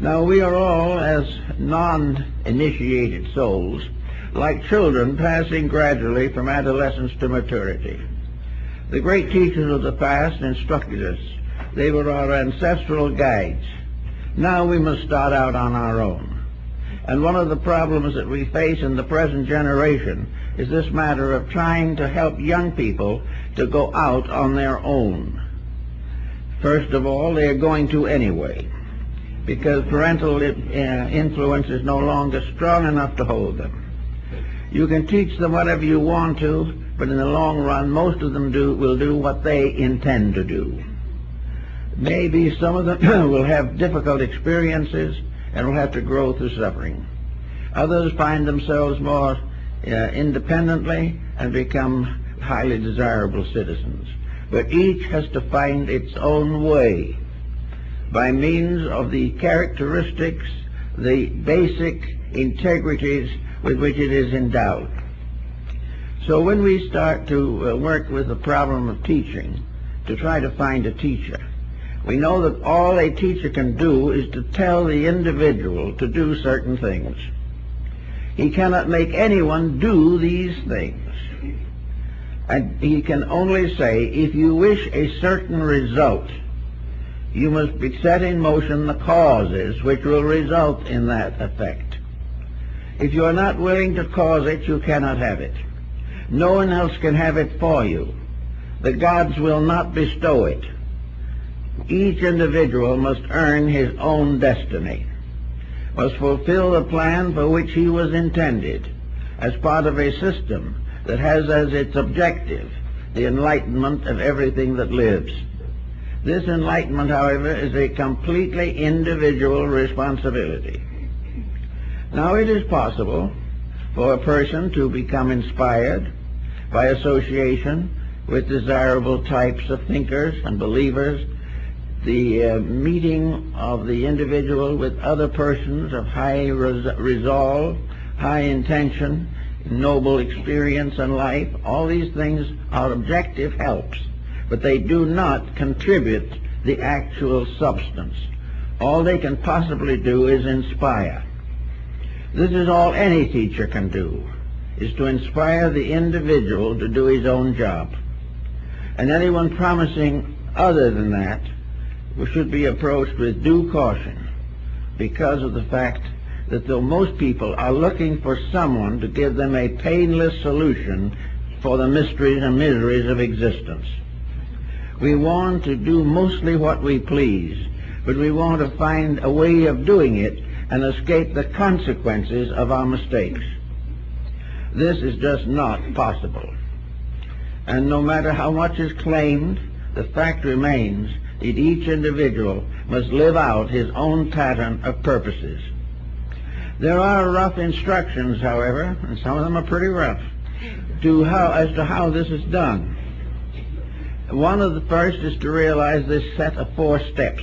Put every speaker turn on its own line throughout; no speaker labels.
Now we are all, as non-initiated souls, like children passing gradually from adolescence to maturity. The great teachers of the past instructed us. They were our ancestral guides. Now we must start out on our own. And one of the problems that we face in the present generation is this matter of trying to help young people to go out on their own. First of all, they are going to anyway, because parental influence is no longer strong enough to hold them. You can teach them whatever you want to, but in the long run, most of them will do what they intend to do. Maybe some of them will have difficult experiences and will have to grow through suffering. Others find themselves more independently and become highly desirable citizens. But each has to find its own way by means of the characteristics, the basic integrities with which it is endowed. So when we start to work with the problem of teaching, to try to find a teacher, we know that all a teacher can do is to tell the individual to do certain things. He cannot make anyone do these things. And he can only say, if you wish a certain result, you must set in motion the causes which will result in that effect. If you are not willing to cause it, you cannot have it. No one else can have it for you. The gods will not bestow it. Each individual must earn his own destiny, must fulfill the plan for which he was intended, as part of a system that has as its objective the enlightenment of everything that lives. This enlightenment, however, is a completely individual responsibility. Now it is possible for a person to become inspired by association with desirable types of thinkers and believers, the meeting of the individual with other persons of high resolve, high intention, noble experience in life. All these things are objective helps, but they do not contribute the actual substance. All they can possibly do is inspire. This is all any teacher can do, is to inspire the individual to do his own job. And anyone promising other than that should be approached with due caution, because of the fact that though most people are looking for someone to give them a painless solution for the mysteries and miseries of existence. We want to do mostly what we please, but we want to find a way of doing it and escape the consequences of our mistakes. This is just not possible. And no matter how much is claimed, the fact remains that each individual must live out his own pattern of purposes. There are rough instructions, however, and some of them are pretty rough, as to how this is done. One of the first is to realize this set of 4 steps,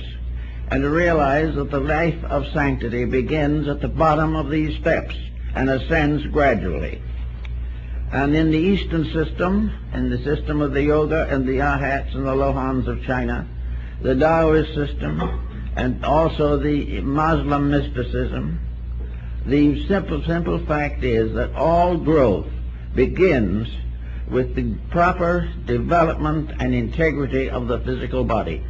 and to realize that the life of sanctity begins at the bottom of these steps and ascends gradually. And in the Eastern system, in the system of the Yoga and the Arhats and the Lohans of China, the Taoist system, and also the Muslim mysticism, the simple fact is that all growth begins with the proper development and integrity of the physical body.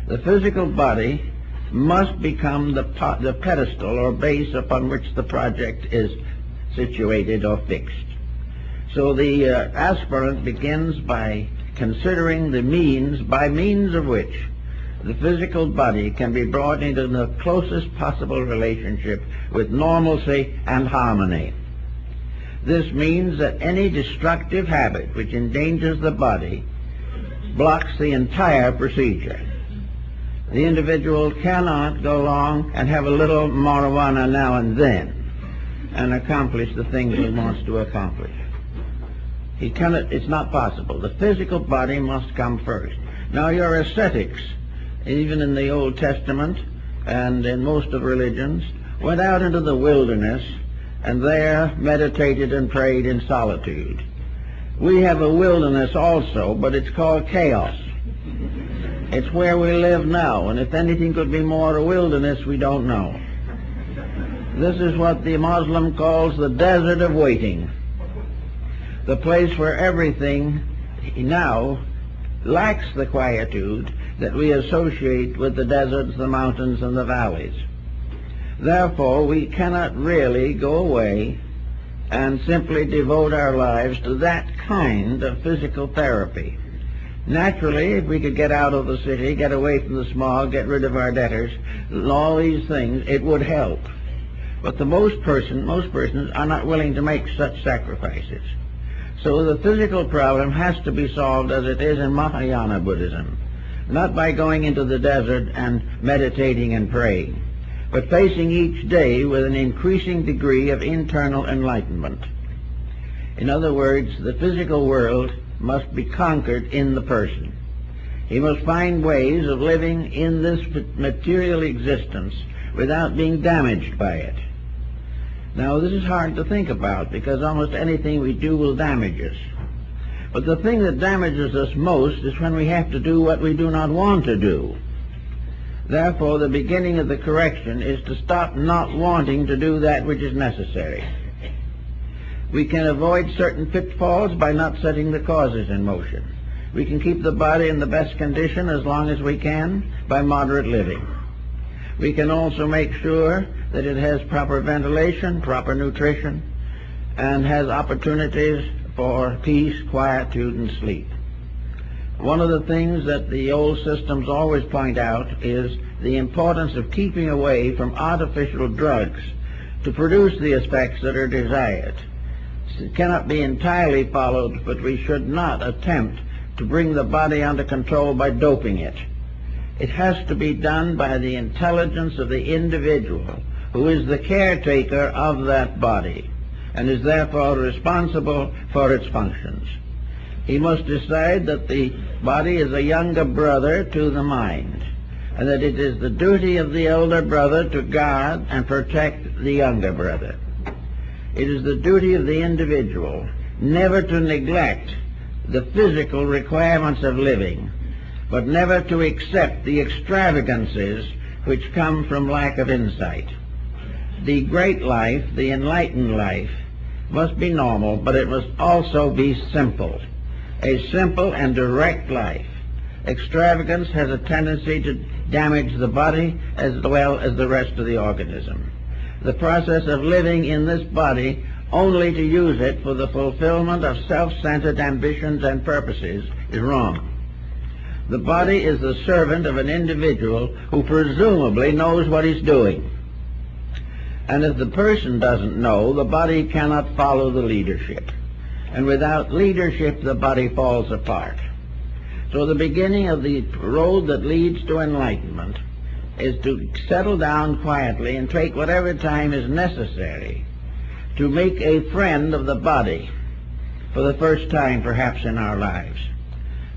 The physical body must become the pedestal or base upon which the project is situated or fixed. So the aspirant begins by considering the means by means of which the physical body can be brought into the closest possible relationship with normalcy and harmony. This means that any destructive habit which endangers the body blocks the entire procedure. The individual cannot go along and have a little marijuana now and then and accomplish the things he wants to accomplish. He cannot, it's not possible. The physical body must come first. Now your ascetics, even in the Old Testament and in most of religions, went out into the wilderness and there meditated and prayed in solitude. We have a wilderness also, but it's called chaos. It's where we live now, and if anything could be more a wilderness, we don't know. This is what the Muslim calls the desert of waiting, the place where everything now lacks the quietude that we associate with the deserts, the mountains, and the valleys. Therefore, we cannot really go away and simply devote our lives to that kind of physical therapy. Naturally, if we could get out of the city, get away from the smog, get rid of our debtors, all these things, it would help. But most persons are not willing to make such sacrifices. So the physical problem has to be solved as it is in Mahayana Buddhism, not by going into the desert and meditating and praying, but facing each day with an increasing degree of internal enlightenment. In other words, the physical world must be conquered in the person. He must find ways of living in this material existence without being damaged by it. Now, this is hard to think about because almost anything we do will damage us. But the thing that damages us most is when we have to do what we do not want to do. Therefore, the beginning of the correction is to stop not wanting to do that which is necessary. We can avoid certain pitfalls by not setting the causes in motion. We can keep the body in the best condition as long as we can by moderate living. We can also make sure that it has proper ventilation, proper nutrition, and has opportunities for peace, quietude, and sleep. One of the things that the old systems always point out is the importance of keeping away from artificial drugs to produce the effects that are desired. It cannot be entirely followed, but we should not attempt to bring the body under control by doping it. It has to be done by the intelligence of the individual, who is the caretaker of that body and is therefore responsible for its functions. He must decide that the body is a younger brother to the mind, and that it is the duty of the elder brother to guard and protect the younger brother. It is the duty of the individual never to neglect the physical requirements of living, but never to accept the extravagances which come from lack of insight. The great life, the enlightened life, must be normal, but it must also be simple. A simple and direct life. Extravagance has a tendency to damage the body as well as the rest of the organism. The process of living in this body only to use it for the fulfillment of self-centered ambitions and purposes is wrong. The body is the servant of an individual who presumably knows what he's doing. And if the person doesn't know, the body cannot follow the leadership. And without leadership, the body falls apart. So the beginning of the road that leads to enlightenment is to settle down quietly and take whatever time is necessary to make a friend of the body for the first time perhaps in our lives.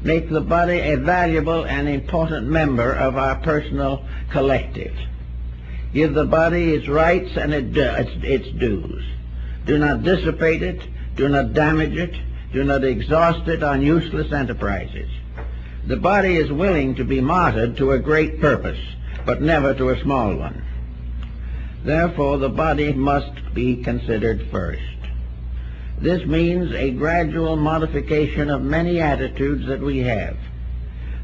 Make the body a valuable and important member of our personal collective. Give the body its rights and its dues. Do not dissipate it, do not damage it, do not exhaust it on useless enterprises. The body is willing to be martyred to a great purpose, but never to a small one. Therefore, the body must be considered first. This means a gradual modification of many attitudes that we have.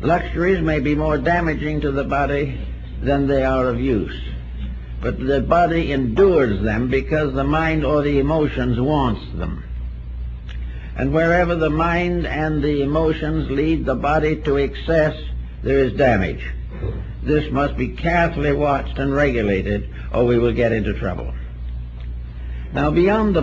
Luxuries may be more damaging to the body than they are of use, but the body endures them because the mind or the emotions wants them. And wherever the mind and the emotions lead the body to excess, there is damage. This must be carefully watched and regulated, or we will get into trouble. Now, beyond the